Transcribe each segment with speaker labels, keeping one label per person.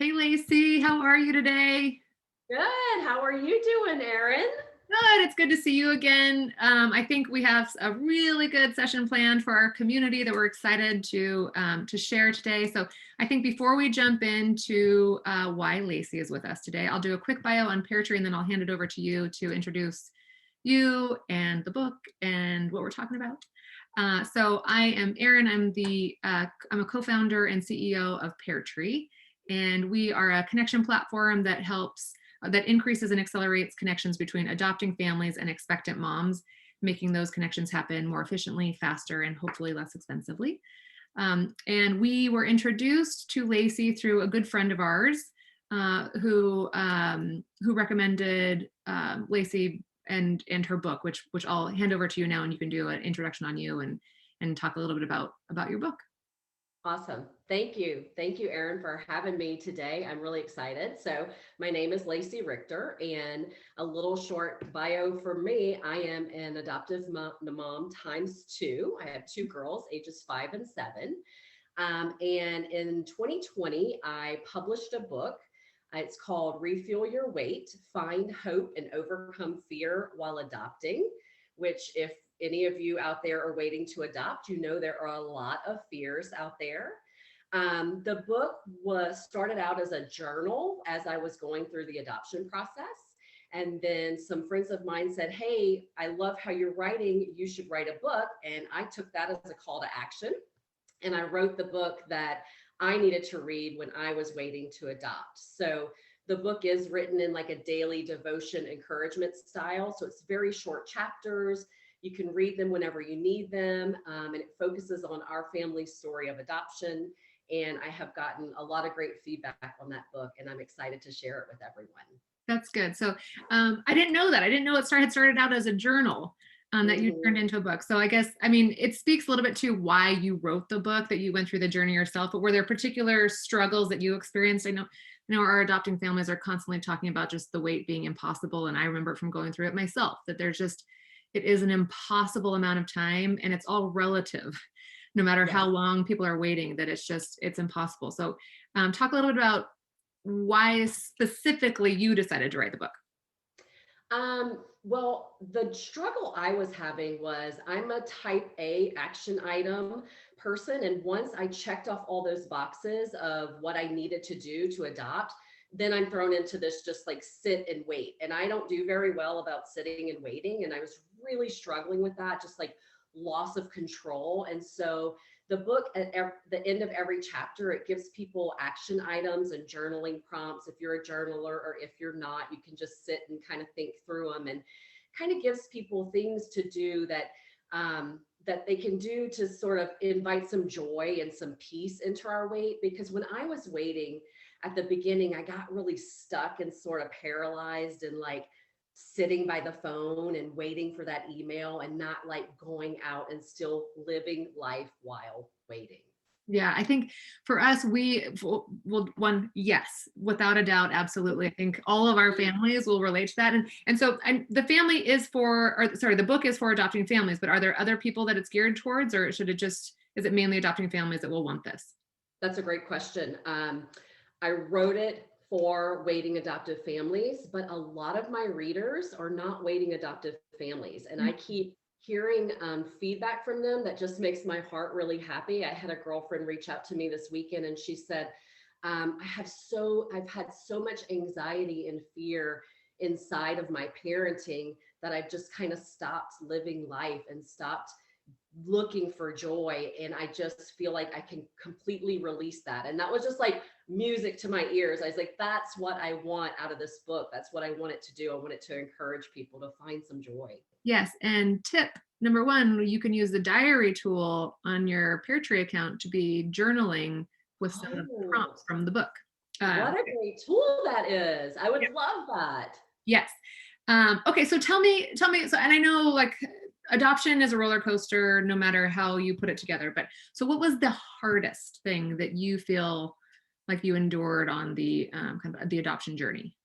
Speaker 1: Hey Laci, how are you today?
Speaker 2: Good. How are you doing, Erin?
Speaker 1: Good. It's good to see you again. I think we have a really good session planned for our community that we're excited to share today. So I think before we jump into why Laci is with us today, I'll do a quick bio on PairTree and then I'll hand it over to you to introduce you and the book and what we're talking about. So I am Erin. I'm a co-founder and CEO of PairTree, and we are a connection platform that increases and accelerates connections between adopting families and expectant moms, making those connections happen more efficiently, faster, and hopefully less expensively. And we were introduced to Laci through a good friend of ours who recommended Laci and her book, which I'll hand over to you now, and you can do an introduction on you and talk a little bit about your book.
Speaker 2: Awesome. Thank you. Thank you, Erin, for having me today. I'm really excited. So, my name is Laci Richter, and a little short bio for me. I am an adoptive mom times two. I have two girls, ages 5 and 7. And in 2020, I published a book. It's called Refuel Your Weight, Find Hope and Overcome Fear While Adopting, which, if any of you out there are waiting to adopt, you know there are a lot of fears out there. The book was started out as a journal as I was going through the adoption process. And then some friends of mine said, "Hey, I love how you're writing. You should write a book." And I took that as a call to action. And I wrote the book that I needed to read when I was waiting to adopt. So the book is written in like a daily devotion encouragement style. So it's very short chapters. You can read them whenever you need them. And it focuses on our family's story of adoption. And I have gotten a lot of great feedback on that book, and I'm excited to share it with everyone.
Speaker 1: That's good. So I didn't know that. I didn't know had started out as a journal that you turned
Speaker 2: Mhm.
Speaker 1: into a book. So I guess, I mean, it speaks a little bit to why you wrote the book, that you went through the journey yourself, but were there particular struggles that you experienced? I know our adopting families are constantly talking about just the weight being impossible. And I remember from going through it myself, that it is an impossible amount of time, and it's all relative. No matter how
Speaker 2: Yes.
Speaker 1: long people are waiting, that it's impossible. So talk a little bit about why specifically you decided to write the book.
Speaker 2: Well, the struggle I was having was I'm a type A action item person. And once I checked off all those boxes of what I needed to do to adopt, then I'm thrown into this just like sit and wait. And I don't do very well about sitting and waiting. And I was really struggling with that, just like loss of control. And so the book at the end of every chapter, it gives people action items and journaling prompts. If you're a journaler or if you're not, you can just sit and kind of think through them, and kind of gives people things to do that they can do to sort of invite some joy and some peace into our wait. Because when I was waiting at the beginning, I got really stuck and sort of paralyzed and like sitting by the phone and waiting for that email and not like going out and still living life while waiting.
Speaker 1: Yeah, I think for us, one, yes, without a doubt, absolutely. I think all of our families will relate to that. And the family is the book is for adopting families, but are there other people that it's geared towards, or is it mainly adopting families that will want this?
Speaker 2: That's a great question. I wrote it for waiting adoptive families, but a lot of my readers are not waiting adoptive families. And I keep hearing feedback from them that just makes my heart really happy. I had a girlfriend reach out to me this weekend, and she said, I've had so much anxiety and fear inside of my parenting that I've just kind of stopped living life and stopped looking for joy, and I just feel like I can completely release that. And that was just like music to my ears. I was like, that's what I want out of this book. That's what I want it to do. I want it to encourage people to find some joy.
Speaker 1: Yes. And tip number one, you can use the diary tool on your PairTree account to be journaling with some of the
Speaker 2: Oh,
Speaker 1: prompts from the book.
Speaker 2: what a great tool that is. I would love that.
Speaker 1: Yes. Okay, so tell me, so, and I know like adoption is a roller coaster no matter how you put it together, but so what was the hardest thing that you feel like you endured on the kind of the adoption journey?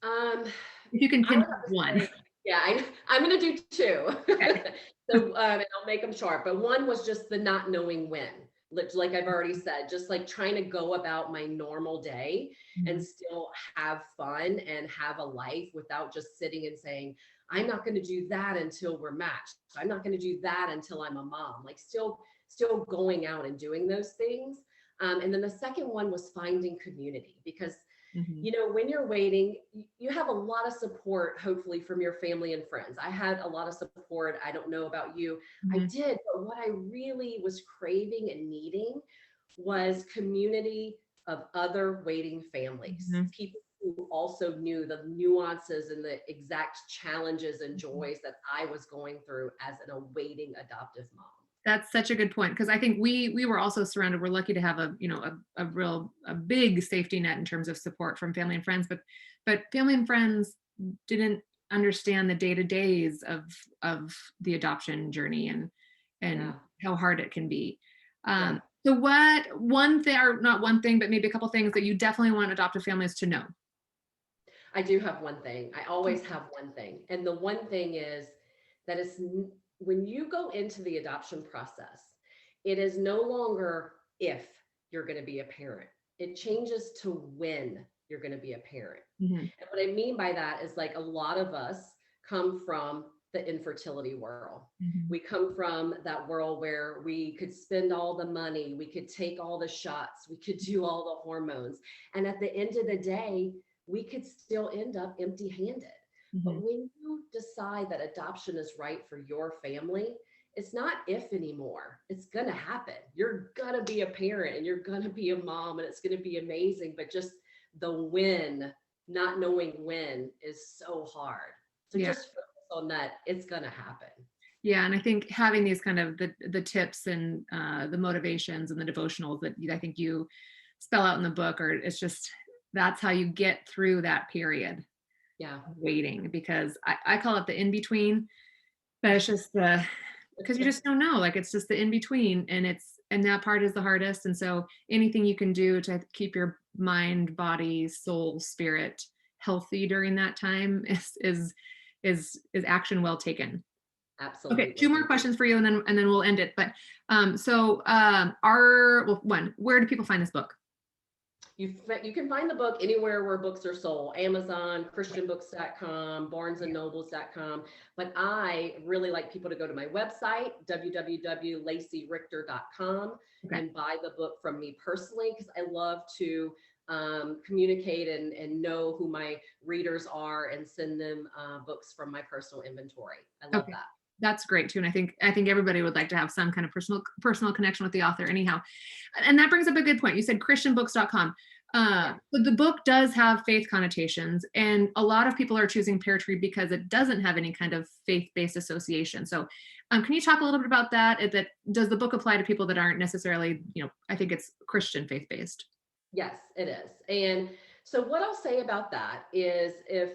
Speaker 2: um
Speaker 1: If you can
Speaker 2: I would
Speaker 1: pinpoint
Speaker 2: have to
Speaker 1: one.
Speaker 2: say, yeah, I'm going to do two.
Speaker 1: Okay.
Speaker 2: So, and I'll make them short. But one was just the not knowing when. like I've already said, just like trying to go about my normal day and
Speaker 1: Mhm.
Speaker 2: still have fun and have a life without just sitting and saying, I'm not going to do that until we're matched. I'm not going to do that until I'm a mom. Like still going out and doing those things. And then the second one was finding community, because
Speaker 1: Mhm.
Speaker 2: you know, when you're waiting, you have a lot of support, hopefully, from your family and friends. I had a lot of support. I don't know about you. I
Speaker 1: Mhm.
Speaker 2: did, but what I really was craving and needing was community of other waiting families,
Speaker 1: Mhm.
Speaker 2: people who also knew the nuances and the exact challenges and
Speaker 1: Mhm.
Speaker 2: joys that I was going through as an awaiting adoptive mom.
Speaker 1: That's such a good point, because I think we were also surrounded. We're lucky to have a, you know, a big safety net in terms of support from family and friends, but family and friends didn't understand the day-to-days of the adoption journey and
Speaker 2: Yeah,
Speaker 1: how hard it can be.
Speaker 2: yeah.
Speaker 1: So what one thing, or not one thing, but maybe a couple things that you definitely want adoptive families to know?
Speaker 2: I do have one thing. I always have one thing. And the one thing is that when you go into the adoption process, it is no longer if you're going to be a parent. It changes to when you're going to be a parent.
Speaker 1: Mhm.
Speaker 2: And what I mean by that is, like, a lot of us come from the infertility world.
Speaker 1: Mhm.
Speaker 2: We come from that world where we could spend all the money, we could take all the shots, we could do all the hormones. And at the end of the day, we could still end up empty handed. But
Speaker 1: Mhm.
Speaker 2: when you decide that adoption is right for your family, it's not if anymore. It's going to happen. You're going to be a parent and you're going to be a mom and it's going to be amazing. But just the when, not knowing when, is so hard. So
Speaker 1: Yeah.
Speaker 2: just focus on that. It's going to happen.
Speaker 1: Yeah, and I think having these kind of the tips and the motivations and the devotionals that I think you spell out in the book, or it's just that's how you get through that period
Speaker 2: Yeah.
Speaker 1: of waiting, because I call it the in between, but it's just the because you just don't know, like it's just the in between, and that part is the hardest. And so anything you can do to keep your mind, body, soul, spirit healthy during that time is action well taken. Okay, two
Speaker 2: Absolutely.
Speaker 1: more questions for you, and then we'll end it. But our well, one, where do people find this book?
Speaker 2: You can find the book anywhere where books are sold: Amazon, christianbooks.com, barnesandnobles.com. But I really like people to go to my website, www.lacirichter.com,
Speaker 1: Okay.
Speaker 2: and buy the book from me personally, because I love to communicate and know who my readers are and send them books from my personal inventory. I love
Speaker 1: Okay.
Speaker 2: that.
Speaker 1: That's great too. And I think everybody would like to have some kind of personal connection with the author anyhow. And that brings up a good point. You said christianbooks.com.
Speaker 2: Yeah.
Speaker 1: But the book does have faith connotations, and a lot of people are choosing PairTree because it doesn't have any kind of faith-based association. So can you talk a little bit about that? Does the book apply to people that aren't necessarily, I think it's Christian faith-based?
Speaker 2: Yes, it is. And so, what I'll say about that is, if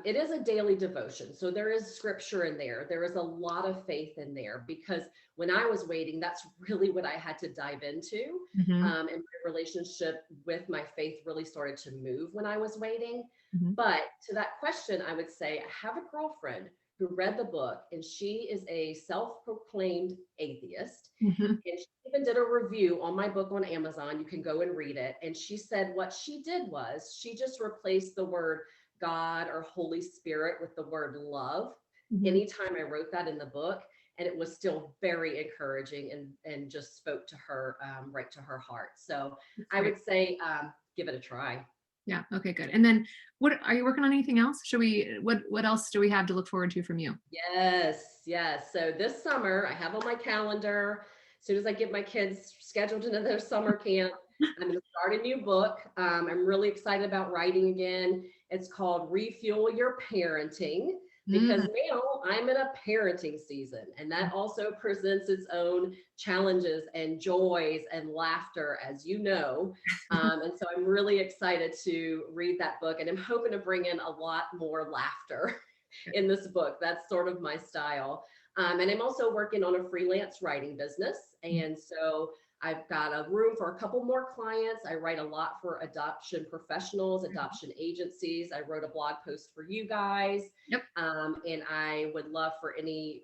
Speaker 2: it is a daily devotion, so there is scripture in there, there is a lot of faith in there, because when I was waiting, that's really what I had to dive into.
Speaker 1: Hmm.
Speaker 2: And my relationship with my faith really started to move when I was waiting.
Speaker 1: Hmm.
Speaker 2: But to that question, I would say I have a girlfriend who read the book, and she is a self proclaimed atheist.
Speaker 1: Hmm.
Speaker 2: And she even did a review on my book on Amazon. You can go and read it. And she said what she did was she just replaced the word God or Holy Spirit with the word love
Speaker 1: Hmm.
Speaker 2: anytime I wrote that in the book. And it was still very encouraging and just spoke to her, right to her heart. So
Speaker 1: That's
Speaker 2: I
Speaker 1: great.
Speaker 2: would say, give it a try.
Speaker 1: Yeah. Okay, good. And then what are you working on? Anything else? What else do we have to look forward to from you?
Speaker 2: Yes, yes. So this summer, I have on my calendar, as soon as I get my kids scheduled into their summer camp, I'm going to start a new book. I'm really excited about writing again. It's called Refuel Your Parenting, because
Speaker 1: Mm.
Speaker 2: now I'm in a parenting season, and that also presents its own challenges and joys and laughter, as you know. And so I'm really excited to read that book, and I'm hoping to bring in a lot more laughter in this book. That's sort of my style. And I'm also working on a freelance writing business. And so I've got a room for a couple more clients. I write a lot for adoption professionals, adoption agencies. I wrote a blog post for you guys.
Speaker 1: Yep.
Speaker 2: And I would love for any,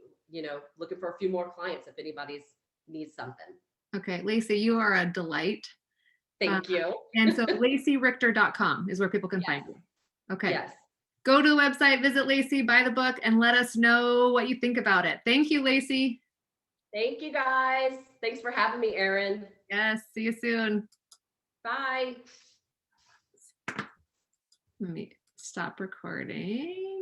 Speaker 2: looking for a few more clients if anybody's needs something.
Speaker 1: Okay, Laci, you are a delight.
Speaker 2: Thank you.
Speaker 1: And so LaciRichter.com is where people can
Speaker 2: Yes.
Speaker 1: find you. Okay.
Speaker 2: Yes.
Speaker 1: Go to the website, visit Laci, buy the book, and let us know what you think about it. Thank you, Laci.
Speaker 2: Thank you, guys. Thanks for having me, Erin.
Speaker 1: Yes, see you soon.
Speaker 2: Bye.
Speaker 1: Let me stop recording.